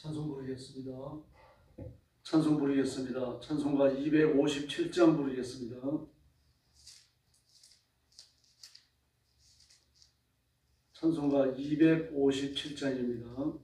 찬송 부르겠습니다. 찬송 부르겠습니다. 찬송가 257장 부르겠습니다. 찬송가 257장입니다.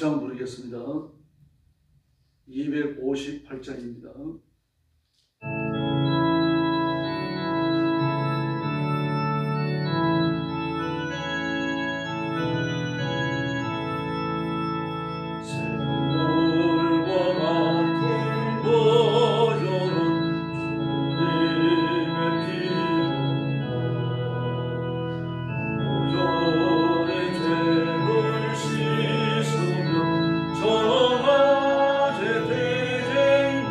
장 부르겠습니다. 258장입니다. 정화제 대쟁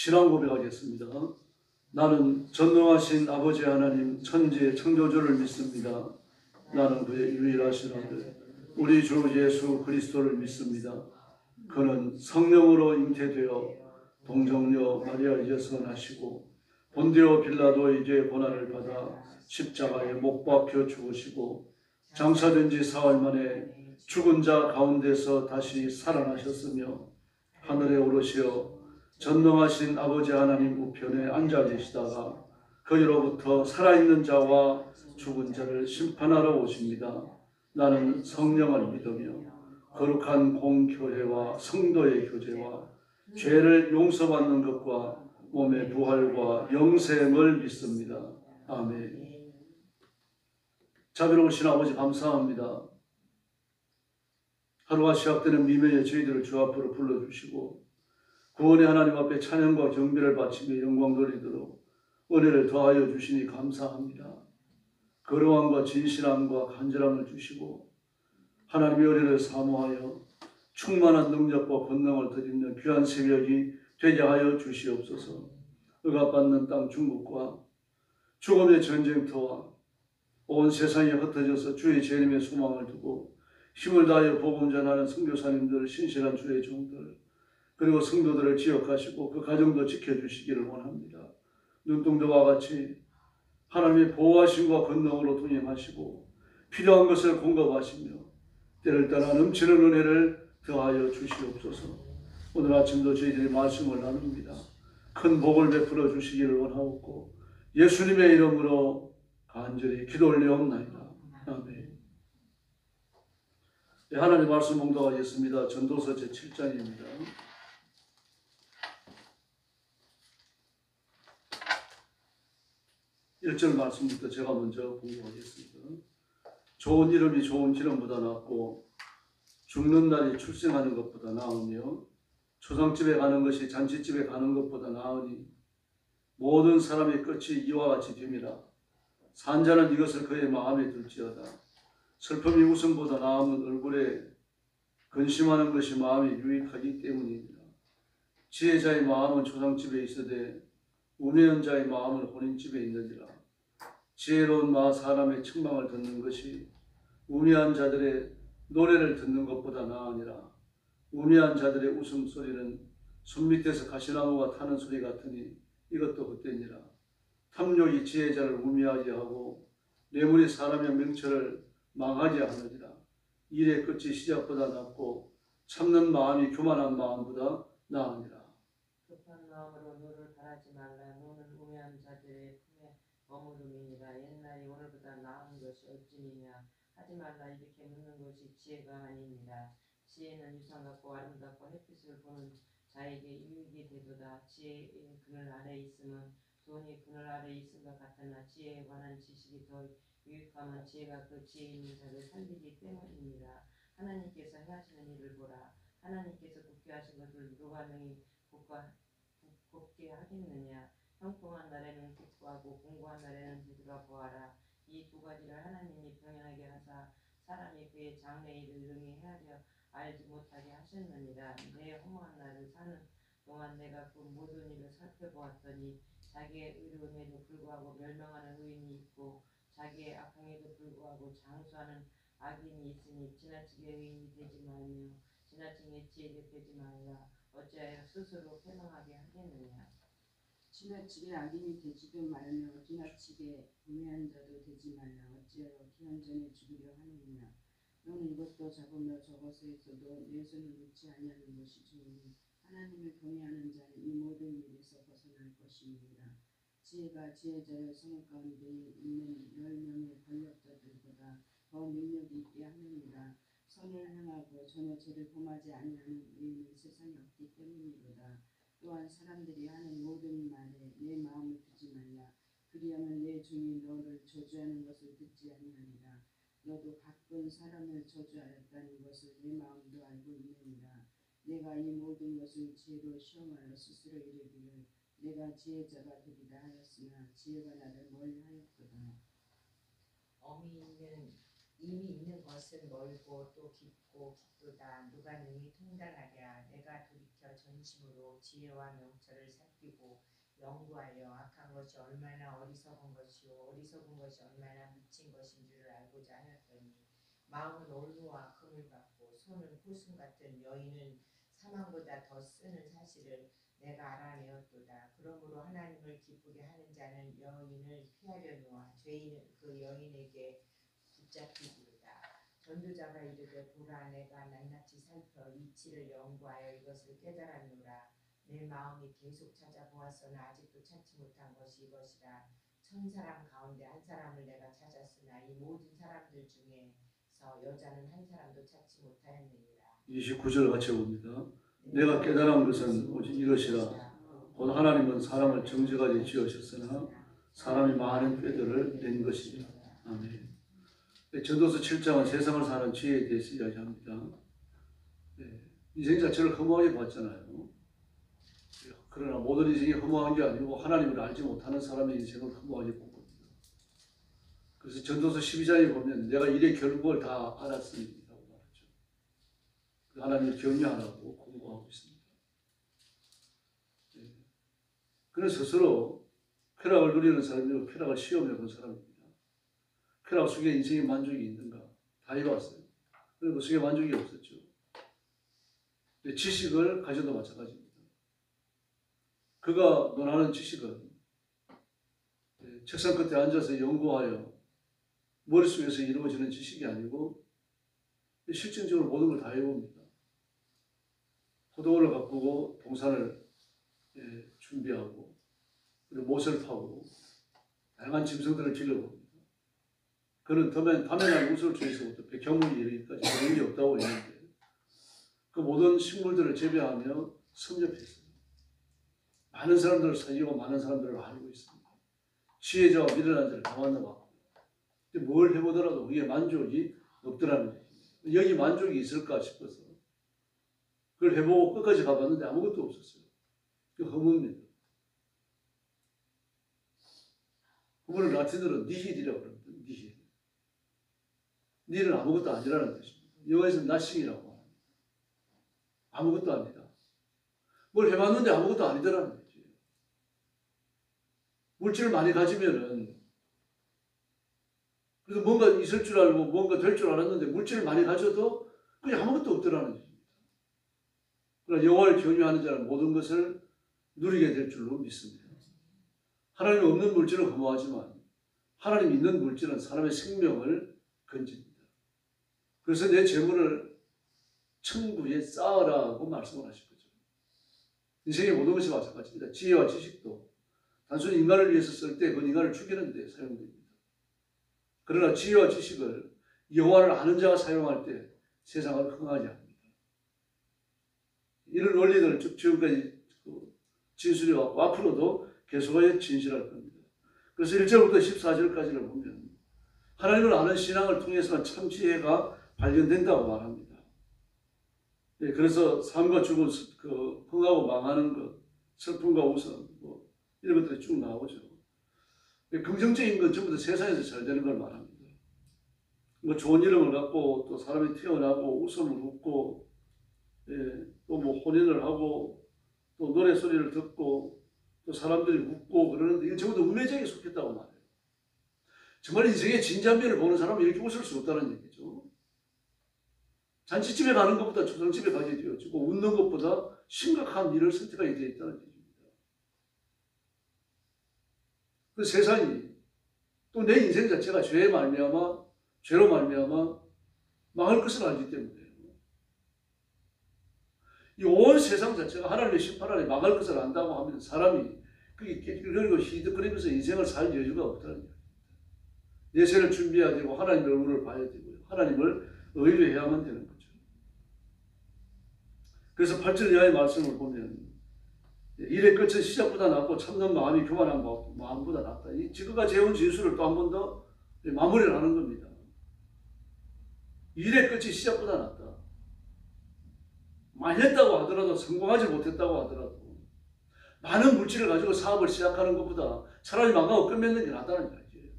신앙 고백하겠습니다. 나는 전능하신 아버지 하나님 천지의 창조주를 믿습니다. 나는 그의 유일하신 아들 우리 주 예수 그리스도를 믿습니다. 그는 성령으로 잉태되어 동정녀 마리아에게서 나시고 본디오 빌라도에게 고난을 받아 십자가에 못 박혀 죽으시고 장사된 지 사흘 만에 죽은 자 가운데서 다시 살아나셨으며 하늘에 오르시어 전능하신 아버지 하나님 우편에 앉아 계시다가 거기로부터 살아있는 자와 죽은 자를 심판하러 오십니다. 나는 성령을 믿으며 거룩한 공교회와 성도의 교제와 죄를 용서받는 것과 몸의 부활과 영생을 믿습니다. 아멘. 자비로우신 아버지 감사합니다. 하루가 시작되는 미명의 저희들을 주 앞으로 불러주시고 구원의 하나님 앞에 찬양과 경배를 바치며 영광 돌리도록 은혜를 더하여 주시니 감사합니다. 거룩함과 진실함과 간절함을 주시고 하나님의 은혜를 사모하여 충만한 능력과 권능을 드리는 귀한 새벽이 되게 하여 주시옵소서. 억압받는 땅 중국과 죽음의 전쟁터와 온 세상이 흩어져서 주의 재림의 소망을 두고 힘을 다하여 복음 전하는 선교사님들, 신실한 주의 종들 그리고 성도들을 기억하시고 그 가정도 지켜주시기를 원합니다. 눈동자와 같이 하나님의 보호하심과 권능으로 동행하시고 필요한 것을 공급하시며 때를 따라 넘치는 은혜를 더하여 주시옵소서. 오늘 아침도 저희들이 말씀을 나눕니다. 큰 복을 베풀어 주시기를 원하옵고 예수님의 이름으로 간절히 기도 올리옵나이다. 아멘. 네, 하나님 말씀 봉독하겠습니다. 전도서 제7장입니다. 1절 말씀부터 제가 먼저 공부하겠습니다. 좋은 이름이 좋은 기름보다 낫고 죽는 날이 출생하는 것보다 나으며 초상집에 가는 것이 잔치집에 가는 것보다 나으니 모든 사람의 끝이 이와 같이 됨이라. 산자는 이것을 그의 마음에 둘지어다. 슬픔이 웃음보다 나으면 얼굴에 근심하는 것이 마음에 유익하기 때문입니다. 지혜자의 마음은 초상집에 있으되 우매한 자의 마음은 혼인집에 있느니라. 지혜로운 사람의 책망을 듣는 것이 우매한 자들의 노래를 듣는 것보다 나으니라. 우매한 자들의 웃음소리는 손 밑에서 가시나무가 타는 소리 같으니 이것도 헛되니라. 탐욕이 지혜자를 우매하게 하고 뇌물이 사람의 명철을 망하게 하느니라. 일의 끝이 시작보다 낫고 참는 마음이 교만한 마음보다 나으니라. 급한 마음으로 노를 바라지 말라. 노는 우매한 자들의 품에 머무름이니라. 옛날이 오늘보다 나은 것이 어찌니냐 하지 말라. 이렇게 묻는 것이 지혜가 아니니라. 지혜는 유상 같고 아름답고 햇빛을 보는 자에게 유익이 되도다. 지혜의 그늘 아래 있으면 돈이 그늘 아래 있음과 같으나 지혜에 관한 지식이 더 유익하면 지혜가 그 지혜 있는 자를 살리기 때문이니라. 하나님께서 행하시는 일을 보라. 하나님께서 굳게 하신 것을 누가 능히 곱게 하겠느냐. 형통한 날에는 기뻐하고 공고한 날에는 되돌아 보아라. 이 두 가지를 하나님이 병행하게 하사 사람이 그의 장래 일을 능히 헤아려 알지 못하게 하셨느니라. 내 허무한 날을 사는 동안 내가 그 모든 일을 살펴보았더니 자기의 의로움에도 불구하고 멸망하는 의인이 있고 자기의 악행에도 불구하고 장수하는 악인이 있으니 지나치게 의인이 되지 말며 지나치게 지혜롭게 되지 말라. 어찌하여 스스로 패망하게 하겠느냐. 지나치게 악인이 되지도 말며 지나치게 우매한 자도 되지 말라. 어찌하여 기한 전에 죽으려 하느냐. 너는 이것도 잡으며 저것에서도 내 손을 놓지 아니하는 것이 좋으니 하나님을 경외하는 자는 이 모든 일에서 벗어날 것이니라. 지혜가 지혜자의 성읍 가운데 있는 10명의 권력자들보다 더 능력이 있게 하느니라. 선을 행하고 전혀 죄를 범하지 아니하는 의인은 세상에 없기 때문이로다. 또한 사람들이 하는 모든 말에 내 마음을 두지 말라. 그리하면 내 종이 너를 저주하는 것을 듣지 아니하리라. 너도 가끔 사람을 저주하였다는 것을 내 마음도 알고 있느니라. 내가 이 모든 것을 지혜로 시험하여 스스로 이르기를 내가 지혜자가 되리라 하였으나 지혜가 나를 멀리하였도다. 이미 있는 것은 멀고 또 깊고 깊도다. 누가 능히 통달하랴. 내가 돌이켜 전심으로 지혜와 명철을 살피고 연구하여 악한 것이 얼마나 어리석은 것이요 어리석은 것이 얼마나 미친 것인 줄을 알고자 하였더니 마음은 올무와 금을 받고 손은 포순 같은 여인은 사망보다 더 쓰는 사실을 내가 알아내었도다. 그러므로 하나님을 기쁘게 하는 자는 여인을 피하려니와 죄인은 그 여인에게 붙잡히리로다. 전도자가 이르되 보라 내가 낱낱이 살펴 이치를 연구하여 이것을 깨달았노라. 내 마음이 계속 찾아보았으나 아직도 찾지 못한 것이 이것이라. 1000사람 가운데 한 사람을 내가 찾았으나 이 모든 사람들 중에서 여자는 한 사람도 찾지 못하였느니라. 29절 같이 봅니다. 내가 깨달은 것은 오직 이것이라. 곧 하나님은 사람을 정직하게 지으셨으나 사람이 많은 꾀들을 낸 것이라. 아멘. 전도서 7장은 세상을 사는 지혜에 대해서 이야기합니다. 인생 자체를 허무하게 봤잖아요. 그러나 모든 인생이 허무한 게 아니고 하나님을 알지 못하는 사람의 인생을 허무하게 본 겁니다. 그래서 전도서 12장에 보면 내가 일의 결국을 다 알았으니 라고 말하죠. 하나님을 경외하라고 공부하고 있습니다. 그래서 스스로 쾌락을 누리는 사람이고 쾌락을 시험해 본 사람입니다. 쾌락 속에 인생의 만족이 있는가 다 해봤어요. 그리고 그 속에 만족이 없었죠. 지식을 가져도 마찬가지입니다. 그가 논하는 지식은 책상 끝에 앉아서 연구하여 머릿속에서 이루어지는 지식이 아니고 실증적으로 모든 걸 다 해봅니다. 포도원을 가꾸고 동산을 준비하고 그리고 못을 파고 다양한 짐승들을 길러봅니다. 그는 다면한 우수를 주에서부터 백형물이 이르기까지 그런 게 없다고 했는데 그 모든 식물들을 재배하며 섭렵했어요. 많은 사람들을 사귀고 많은 사람들을 알고 있습니다. 지혜자와 미련한 자를 다 만나봤고 뭘 해보더라도 그게 만족이 없더라는 얘기입니다. 여기 만족이 있을까 싶어서 그걸 해보고 끝까지 가봤는데 아무것도 없었어요. 그 허무입니다. 그분을 라틴어로 니힐이라고 그럽니다. 니힐. 니는 아무것도 아니라는 뜻입니다. 영어에서는 nothing이라고 합니다. 아무것도 아니다. 뭘 해봤는데 아무것도 아니더라는 거지. 물질을 많이 가지면은 그래도 뭔가 있을 줄 알고 뭔가 될 줄 알았는데 물질을 많이 가져도 그게 아무것도 없더라는 것입니다. 그러나 여호와를 경외하는 자는 모든 것을 누리게 될 줄로 믿습니다. 하나님 없는 물질은 허무하지만 하나님 있는 물질은 사람의 생명을 건집니다. 그래서 내 재물을 천국에 쌓으라고 말씀을 하신 거죠. 인생의 모든 것이 마찬가지입니다. 지혜와 지식도 단순히 인간을 위해서 쓸 때 그 인간을 죽이는 데 사용됩니다. 그러나 지혜와 지식을 여호와를 아는 자가 사용할 때 세상을 흥하게 합니다. 이런 원리들을 지금까지 진술해왔고 앞으로도 계속하여 진실할 겁니다. 그래서 1절부터 14절까지를 보면 하나님을 아는 신앙을 통해서만 참 지혜가 발견된다고 말합니다. 그래서 삶과 죽음, 흥하고 망하는 것, 슬픔과 웃음, 이런 것들이 쭉 나오죠. 긍정적인 건 전부 다 세상에서 잘 되는 걸 말합니다. 좋은 이름을 갖고 또 사람이 태어나고 웃음을 웃고 또 혼인을 하고 또 노래 소리를 듣고 또 사람들이 웃고 그러는데 이건 전부 다 음해적에 속했다고 말해요. 정말 인생의 진지한 면을 보는 사람은 이렇게 웃을 수 없다는 얘기죠. 잔치집에 가는 것보다 초상집에 가게 되어지고 웃는 것보다 심각한 일을 선택하게 되어 있다는 얘기입니다. 그 세상이 또 내 인생 자체가 죄로 말미암아 망할 것을 알기 때문에 이 온 세상 자체가 하나님의 심판 아래 망할 것을 안다고 하면 사람이 그리고 희득거리면서 인생을 살 여유가 없다는 얘기입니다. 예세를 준비해야 되고 하나님의 얼굴을 봐야 되고요. 하나님을 의뢰해야만 되는 거죠. 그래서 8절 이하의 말씀을 보면 일의 끝은 시작보다 낫고 참는 마음이 교만한 마음보다 낫다. 이 지금까지 해온 진술을 또 한 번 더 마무리를 하는 겁니다. 일의 끝이 시작보다 낫다. 많이 했다고 하더라도 성공하지 못했다고 하더라도 많은 물질을 가지고 사업을 시작하는 것보다 차라리 망하고 끝맺는 게 낫다는 이야기예요.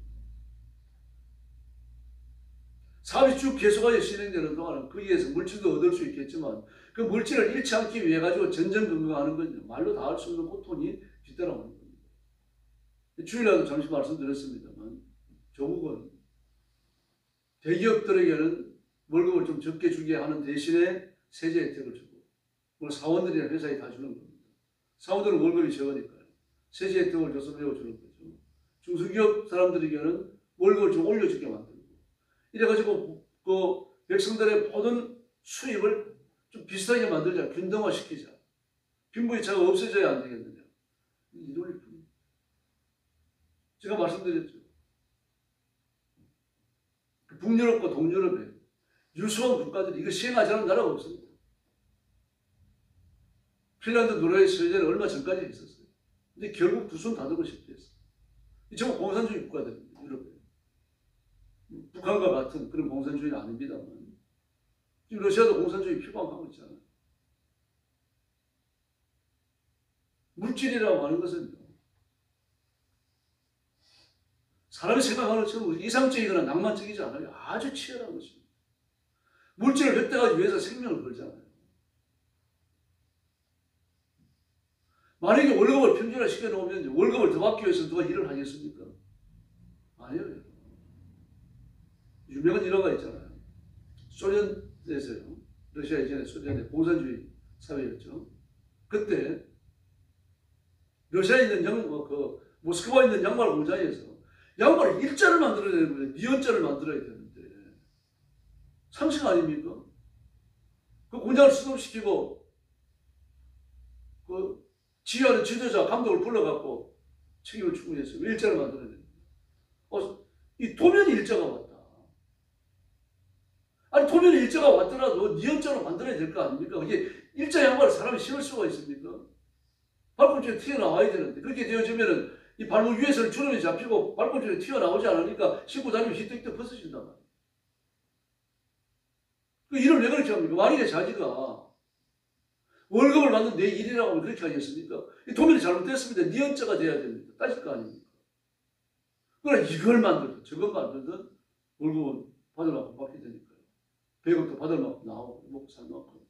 사업이 쭉 계속하여 진행되는 동안은 거기에서 물질도 얻을 수 있겠지만 그 물질을 잃지 않기 위해 가지고 전전긍긍하는 건 말로 다 할 수 없는 고통이 뒤따라오는 겁니다. 주일날도 잠시 말씀드렸습니다만 조국은 대기업들에게는 월급을 좀 적게 주게 하는 대신에 세제 혜택을 주고 뭐 사원들이나 회사에 다 주는 겁니다. 사원들은 월급이 적으니까요. 세제 혜택을 줘서 메워주는 거죠. 중소기업 사람들에게는 월급을 좀 올려주게 만들고 이래가지고 그 백성들의 모든 수입을 좀 비슷하게 만들자. 균등화시키자. 빈부의 차가 없어져야 안 되겠느냐. 이 논리뿐입니다. 제가 말씀드렸죠. 북유럽과 동유럽에 유수한 국가들이 이거 시행하지 않은 나라가 없습니다. 핀란드, 노르웨이, 스웨덴은 얼마 전까지 있었어요. 근데 결국 두 손 다 들고 실패했어요. 이 전부 공산주의 국가들입니다. 유럽에. 북한과 같은 그런 공산주의는 아닙니다만 지금 러시아도 공산주의 표방하고 있잖아요. 물질이라고 하는 것은요. 사람이 생각하는 것처럼 이상적이거나 낭만적이지 않아요. 아주 치열한 것입니다. 물질을 획득하기 위해서 생명을 걸잖아요. 만약에 월급을 평준화 시켜놓으면 월급을 더 받기 위해서 누가 일을 하겠습니까? 아니에요. 유명한 일화가 있잖아요. 소련에서요. 러시아 이전에 소련의 공산주의 사회였죠. 그때 러시아에 있는 모스크바에 있는 양말 공장에서 양말 일자를 만들어야 되는 거예요. 니은자를 만들어야 되는데 상식 아닙니까? 그 공장을 수습시키고 그 지휘하는 지도자 감독을 불러갖고 책임을 추구했어요. 왜 일자를 만들어야 되는데? 이 도면이 일자가 왔다. 아니 도면이 일자가 왔더라도 니은자로 만들어야 될 거 아닙니까? 이게 일자 양말을 사람이 신을 수가 있습니까? 발꿈치에 튀어나와야 되는데 그렇게 되어지면은 이 발목 위에서는 주름이 잡히고 발꿈치에 튀어나오지 않으니까 신고 다니면 히뜩히뜩 벗어진단 말이에요. 그 일을 왜 그렇게 합니까? 만약에 자기가 월급을 받는 내 일이라고 하면 그렇게 하겠습니까? 이 도면이 잘못됐습니다. 니은자가 돼야 됩니다. 따질 거 아닙니까? 그러나 이걸 만들든 저걸 만들든 월급은 받을 만큼 받게 되니까요. 배급도 받을 만큼 나오고 먹고 살 만큼.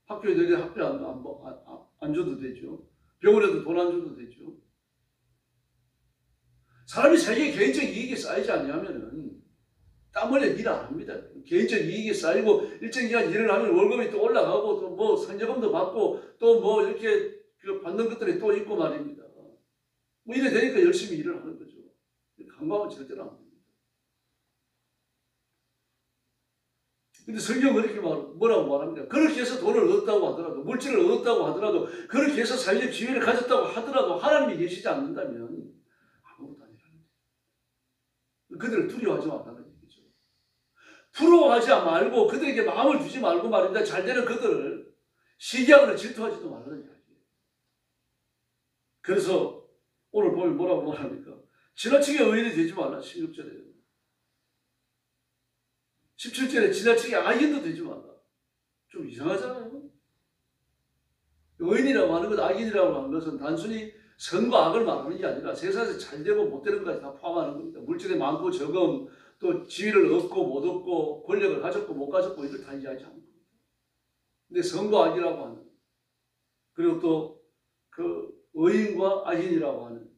학교에 되게 학비 안 줘도 되죠. 병원에도 돈 안 줘도 되죠. 사람이 자기의 개인적 이익이 쌓이지 않냐면은 땀 흘려 일 안 합니다. 개인적 이익이 쌓이고 일정 기간 일을 하면 월급이 또 올라가고 또 뭐 상여금도 받고 또 뭐 이렇게 받는 것들이 또 있고 말입니다. 뭐 이래 되니까 열심히 일을 하는 거죠. 관광은 절대로 안 됩니다. 근데 성경은 이렇게 뭐라고 말합니다. 그렇게 해서 돈을 얻었다고 하더라도, 물질을 얻었다고 하더라도, 그렇게 해서 사회적 지위를 가졌다고 하더라도 하나님이 계시지 않는다면 아무것도 아니라는 거예요. 그들을 두려워하지 말라는 얘기죠. 부러워하지 말고 그들에게 마음을 두지 말고 말입니다. 잘 되는 그들을 시기하거나 질투하지도 말라는 이야기예요. 그래서 오늘 보면 뭐라고 말합니까? 지나치게 의인이 되지 말라. 16절에. 17절에 지나치게 악인도 되지 말라. 좀 이상하잖아요. 의인이라고 하는 것, 악인이라고 하는 것은 단순히 선과 악을 말하는 게 아니라 세상에서 잘 되고 못 되는 것까지 다 포함하는 겁니다. 물질이 많고 적음, 또 지위를 얻고 못 얻고, 권력을 가졌고 못 가졌고 이걸 다 이야기하는 겁니다. 근데 선과 악이라고 하는, 그리고 또 그 의인과 악인이라고 하는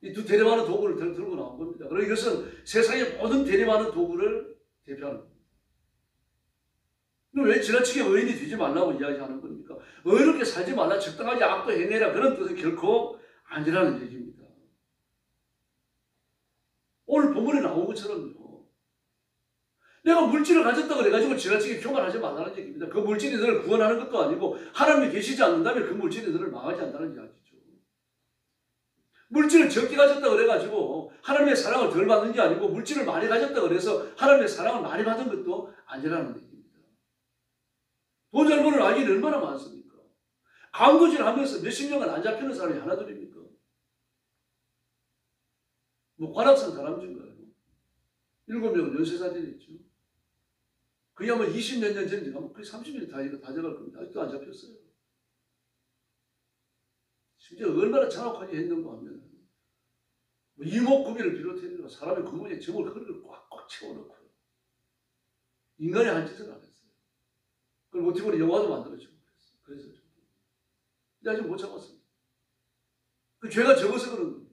이 두 대립하는 도구를 들고 나온 겁니다. 그리고 이것은 세상의 모든 대립하는 도구를 대표하는 겁니다. 왜 지나치게 의인이 되지 말라고 이야기하는 겁니까? 의롭게 살지 말라, 적당하게 악도 행해라, 그런 뜻은 결코 아니라는 얘기입니다. 오늘 본문에 나온 것처럼요. 내가 물질을 가졌다고 그래가지고 지나치게 교만하지 말라는 얘기입니다. 그 물질이 너를 구원하는 것도 아니고 하나님이 계시지 않는다면 그 물질이 너를 망하지 않는다는 이야기죠. 물질을 적게 가졌다고 그래가지고 하나님의 사랑을 덜 받는 게 아니고 물질을 많이 가졌다고 그래서 하나님의 사랑을 많이 받은 것도 아니라는 얘기입니다. 돈 잘 버는 악인이 얼마나 많습니까? 강도질 하면서 몇십 년간 안 잡히는 사람이 하나둘입니까? 뭐 관악산 다람쥐인가요? 7명은 연쇄살인했죠. 그게 아마 20몇 년 전인가 거의 30년이 다 돼갈 겁니다. 아직도 안 잡혔어요. 심지어 얼마나 잔혹하게 했는가 하면 뭐 이목구비를 비롯해서 사람의 구멍에 점을 허리를 꽉꽉 채워놓고요. 인간이 한 짓을 안 했어요. 그걸 모티브로 영화도 만들어지고 그랬어요. 그래서 근데 아직 못 잡았습니다. 그 죄가 적어서 그런 겁니다.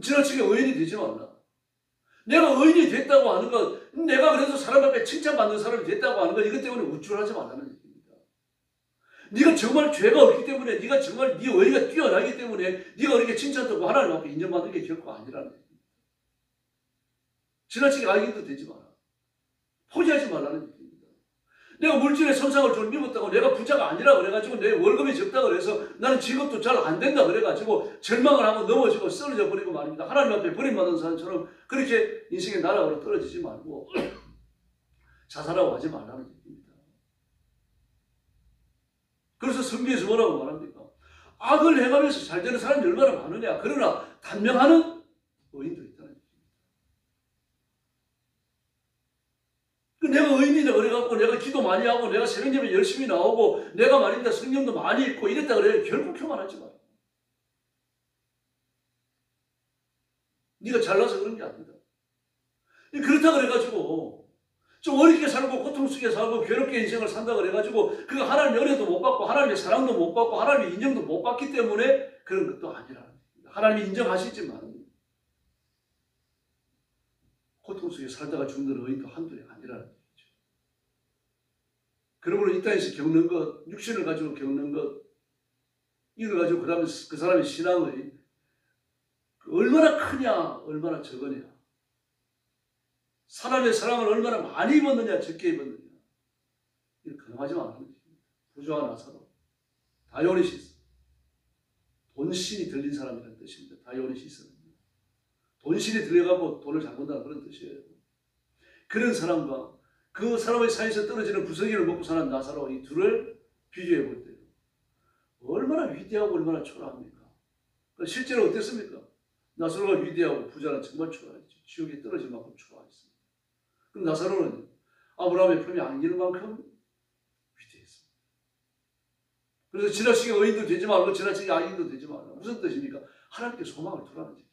지나치게 의인이 되지 말라. 내가 의인이 됐다고 하는 것, 내가 그래서 사람 앞에 칭찬받는 사람이 됐다고 하는 것, 이것 때문에 우쭐하지 말라는 얘기입니다. 네가 정말 죄가 없기 때문에, 네가 정말 네 의의가 뛰어나기 때문에 네가 그렇게 칭찬받고 하나님 앞에 인정받는 게 결코 아니라는 얘기입니다. 지나치게 악인도 되지 마라. 포기하지 말라는 얘기입니다. 내가 물질의 선상을 좀 입었다고 내가 부자가 아니라 그래가지고 내 월급이 적다 그래서 나는 직업도 잘 안 된다 그래가지고 절망을 하고 넘어지고 쓰러져 버리고 말입니다. 하나님 앞에 버림받은 사람처럼 그렇게 인생의 나락으로 떨어지지 말고 자살하고 하지 말라는 얘기입니다. 그래서 성경에서 뭐라고 말합니까? 악을 행하면서 잘 되는 사람이 얼마나 많으냐. 그러나 단명하는 의인도 있다는 얘기입니다. 내가 의인이다 그래갖고 내가 기도 많이 하고 내가 새벽예배 열심히 나오고 내가 말입니다 성경도 많이 읽고 이랬다 그래요. 결국 교만하지 마라. 네가 잘나서 그런 게 아니다. 그렇다 그래가지고 좀 어렵게 살고 고통 속에 살고 괴롭게 인생을 산다 그래가지고 그거 하나님의 은혜도 못 받고 하나님의 사랑도 못 받고 하나님의 인정도 못 받기 때문에 그런 것도 아니라는 겁니다. 하나님이 인정하시지만 고통 속에 살다가 죽는 의인도 한둘이 아니라는 거죠. 그러므로 이 땅에서 겪는 것, 육신을 가지고 겪는 것, 이걸 가지고 그 다음에 그 사람의 신앙의 얼마나 크냐, 얼마나 적으냐, 사람의 사랑을 얼마나 많이 입었느냐, 적게 입었느냐, 이걸 가능하지 않는 것입니다. 부조와 나사로, 다이오니시스, 돈신이 들린 사람이라는 뜻입니다. 다이오니시스는 돈신이 들려가고 돈을 잘 번다는 그런 뜻이에요. 그런 사람과 그 사람의 사이에서 떨어지는 구석기를 먹고 사는 나사로, 이 둘을 비교해 볼 때요, 얼마나 위대하고 얼마나 초라합니까? 실제로 어땠습니까? 나사로가 위대하고 부자는 정말 초라했죠. 지옥에 떨어질 만큼 초라했습니다. 그럼 나사로는 아브라함의 품에 안기는 만큼 위대했습니다. 그래서 지나치게 의인도 되지 말고 지나치게 악인도 되지 말라. 무슨 뜻입니까? 하나님께 소망을 두라는 얘기입니다.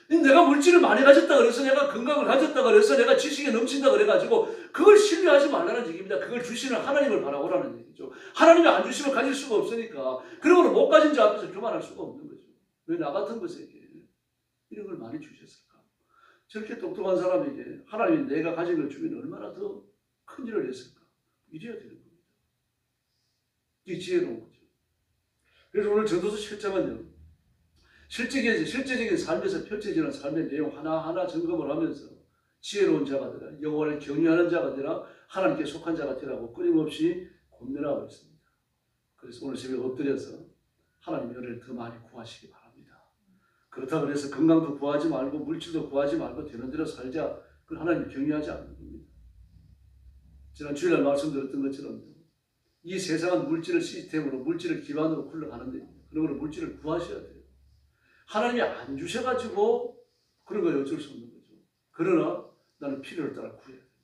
내가 물질을 많이 가졌다 그래서 내가 건강을 가졌다 그래서 내가 지식에 넘친다 그래가지고 그걸 신뢰하지 말라는 얘기입니다. 그걸 주시는 하나님을 바라보라는 얘기죠. 하나님이 안 주시면 가질 수가 없으니까 그러므로 못 가진 자 앞에서 교만할 수가 없는 거죠. 왜 나 같은 것에게 이런 걸 많이 주셨을까? 저렇게 똑똑한 사람에게 하나님이 내가 가진 걸 주면 얼마나 더 큰 일을 했을까? 이래야 되는 겁니다. 이게 지혜로운 거죠. 그래서 오늘 전도서 7장은요, 실제적인 삶에서 펼쳐지는 삶의 내용 하나하나 점검을 하면서 지혜로운 자가 되라, 여호와를 경외하는 자가 되라, 하나님께 속한 자가 되라고 끊임없이 권면하고 있습니다. 그래서 오늘 새벽에 엎드려서 하나님의 은혜를 더 많이 구하시기 바랍니다. 그렇다고 해서 건강도 구하지 말고 물질도 구하지 말고 되는 대로 살자, 그건 하나님을 경외하지 않는 겁니다. 지난 주일날 말씀드렸던 것처럼 이 세상은 물질을 시스템으로, 물질을 기반으로 굴러가는데 그러므로 물질을 구하셔야 돼요. 하나님이 안 주셔가지고 그런 거 어쩔 수 없는 거죠. 그러나 나는 필요를 따라 구해야 됩니다.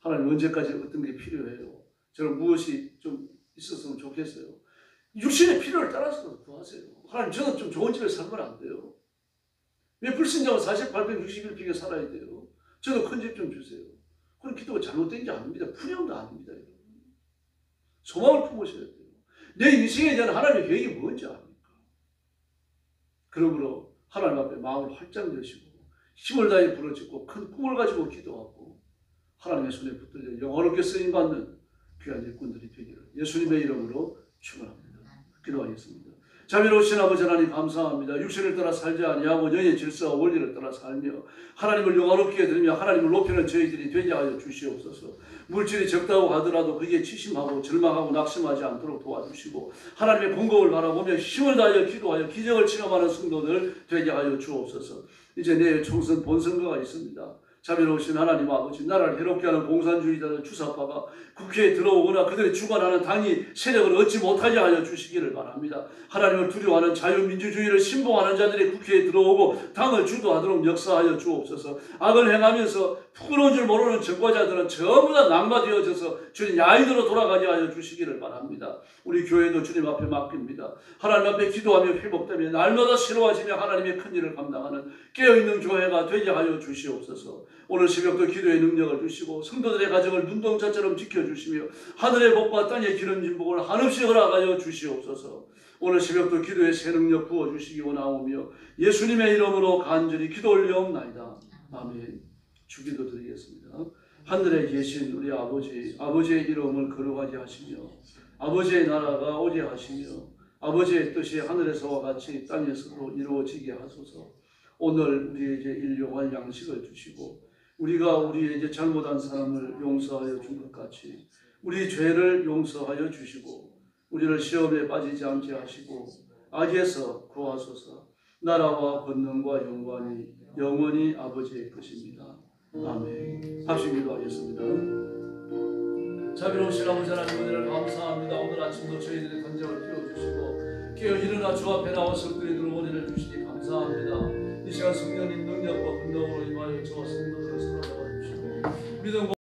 하나님 언제까지 어떤 게 필요해요? 저는 무엇이 좀 있었으면 좋겠어요. 육신의 필요를 따라서 구하세요. 하나님 저는 좀 좋은 집에 살면 안 돼요. 왜 불신자가 48평 61평에 살아야 돼요? 저도 큰 집 좀 주세요. 그런 기도가 잘못된 게 아닙니다. 불량도 아닙니다. 여러분. 소망을 품으셔야 돼요. 내 인생에 대한 하나님의 계획이 뭔지 압니까? 그러므로 하나님 앞에 마음을 활짝 여시고 힘을 다해 부르짖고 큰 꿈을 가지고 기도하고 하나님의 손에 붙들려 영원롭게 쓰임받는 귀한 일꾼들이 되기를 예수님의 이름으로 축원합니다. 기도하겠습니다. 자비로우신 아버지 하나님 감사합니다. 육신을 따라 살지 아니하고 영의 질서와 원리를 따라 살며 하나님을 영화롭게 드리며 하나님을 높이는 저희들이 되게 하여 주시옵소서. 물질이 적다고 하더라도 그게 치심하고 절망하고 낙심하지 않도록 도와주시고 하나님의 공급을 바라보며 힘을 다하여 기도하여 기적을 체험하는 성도들 되게 하여 주옵소서. 이제 내일 총선 본선거가 있습니다. 자비로우신 하나님 아버지, 나라를 해롭게 하는 공산주의자들 주사파가 국회에 들어오거나 그들이 주관하는 당이 세력을 얻지 못하게 하여 주시기를 바랍니다. 하나님을 두려워하는 자유민주주의를 신봉하는 자들이 국회에 들어오고 당을 주도하도록 역사하여 주옵소서. 악을 행하면서 부끄러운 줄 모르는 정과자들은 전부 다 낙마되어져서 주님 야인으로 돌아가게 하여 주시기를 바랍니다. 우리 교회도 주님 앞에 맡깁니다. 하나님 앞에 기도하며 회복되며 날마다 새로워지며 하나님의 큰 일을 감당하는 깨어있는 교회가 되게 하여 주시옵소서. 오늘 새벽도 기도의 능력을 주시고 성도들의 가정을 눈동자처럼 지켜주시며 하늘의 복과 땅의 기름진 복을 한없이 허락하여 주시옵소서. 오늘 새벽도 기도의 새 능력 부어주시기 원하오며 예수님의 이름으로 간절히 기도 올려옵나이다. 아멘. 주기도 드리겠습니다. 하늘에 계신 우리 아버지, 아버지의 이름을 거룩하게 하시며 아버지의 나라가 오게 하시며 아버지의 뜻이 하늘에서와 같이 땅에서도 이루어지게 하소서. 오늘 우리에게 일용할 양식을 주시고 우리가 우리에게 잘못한 사람을 용서하여 준 것 같이 우리 죄를 용서하여 주시고 우리를 시험에 빠지지 않게 하시고 악에서 구하소서. 나라와 권능과 영광이 영원히 아버지의 것입니다. 아멘. 합심 기도하겠습니다. 자비로우신 아버지 하나님, 은혜를 감사합니다. 오늘 아침도 저희들의 건장을 깨워주시고 깨어 일어나 주 앞에 나와서 드리도록 은혜를 주시니 감사합니다. 이 시간 성령님 능력과 분노로 임하여 저와 성도들을 사랑하여 주시고 믿음과